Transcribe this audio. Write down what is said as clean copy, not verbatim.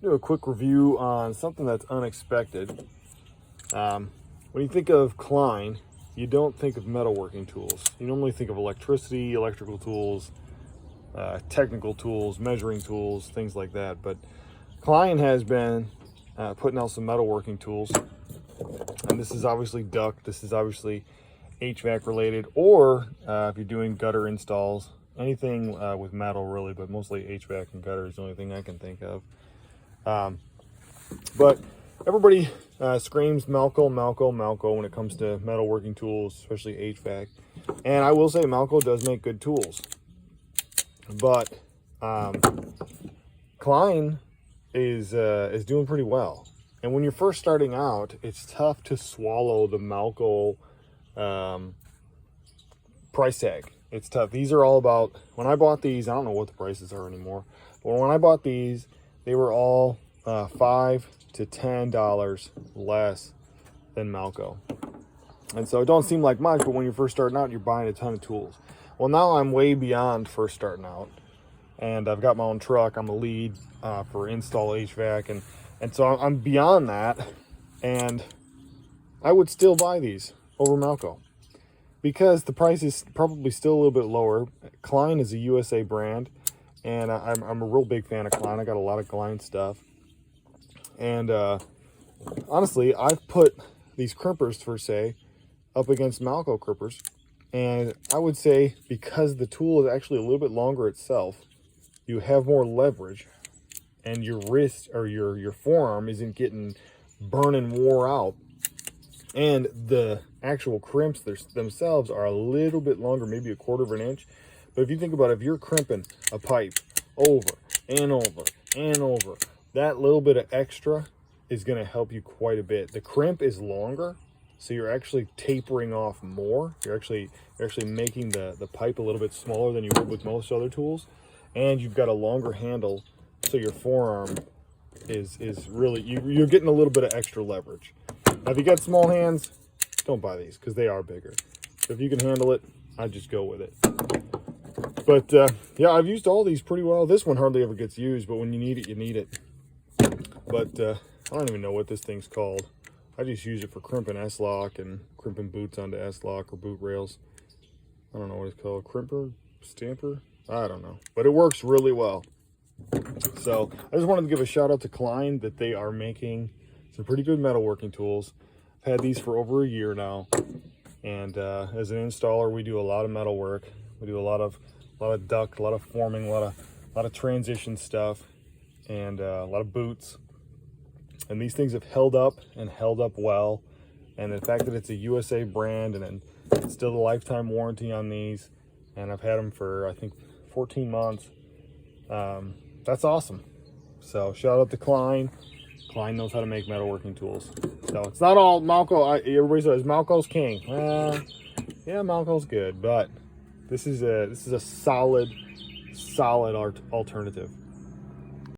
do a quick review on something that's unexpected. When you think of Klein, you don't think of metalworking tools. You normally think of electricity, electrical tools, technical tools, measuring tools, things like that. But Klein has been putting out some metalworking tools. And this is obviously duct, this is obviously HVAC related, or if you're doing gutter installs, anything with metal really, but mostly HVAC and gutter is the only thing I can think of. But everybody screams Malco when it comes to metalworking tools, especially HVAC. And I will say Malco does make good tools. But Klein is doing pretty well. And when you're first starting out, it's tough to swallow the Malco price tag. It's tough. These are all about, when I bought these, I don't know what the prices are anymore, but when I bought these, they were all $5 to $10 less than Malco. And so it don't seem like much, but when you're first starting out, you're buying a ton of tools. Well, now I'm way beyond first starting out, and I've got my own truck. I'm a lead for install HVAC, and so I'm beyond that, and I would still buy these over Malco because the price is probably still a little bit lower. Klein is a USA brand, and I'm a real big fan of Klein. I got a lot of Klein stuff. And honestly, I've put these crimpers, per se, up against Malco crimpers. And I would say because the tool is actually a little bit longer itself, you have more leverage, and your wrist or your forearm isn't getting burned and wore out. And the actual crimps themselves are a little bit longer, maybe a quarter of an inch. But if you think about it, if you're crimping a pipe over and over and over, that little bit of extra is going to help you quite a bit. The crimp is longer, so you're actually tapering off more. You're actually making the pipe a little bit smaller than you would with most other tools. And you've got a longer handle, so your forearm is really, you're getting a little bit of extra leverage. Now, if you got small hands, don't buy these because they are bigger. So if you can handle it, I'd just go with it. But yeah, I've used all these pretty well. This one hardly ever gets used, but when you need it, you need it. But I don't even know what this thing's called. I just use it for crimping S-lock and crimping boots onto S-lock or boot rails. I don't know what it's called. Crimper? Stamper? I don't know. But it works really well. So I just wanted to give a shout out to Klein that they are making some pretty good metalworking tools. I've had these for over a year now. And as an installer, we do a lot of metal work. We do a lot of duct, a lot of forming, a lot of transition stuff, and a lot of boots. And these things have held up and held up well. And the fact that it's a USA brand and it's still a lifetime warranty on these, and I've had them for I think 14 months. That's awesome. So shout out to Klein. Klein knows how to make metalworking tools. So it's not all Malco. Everybody says Malco's king. Yeah, Malco's good, but this is a solid alternative.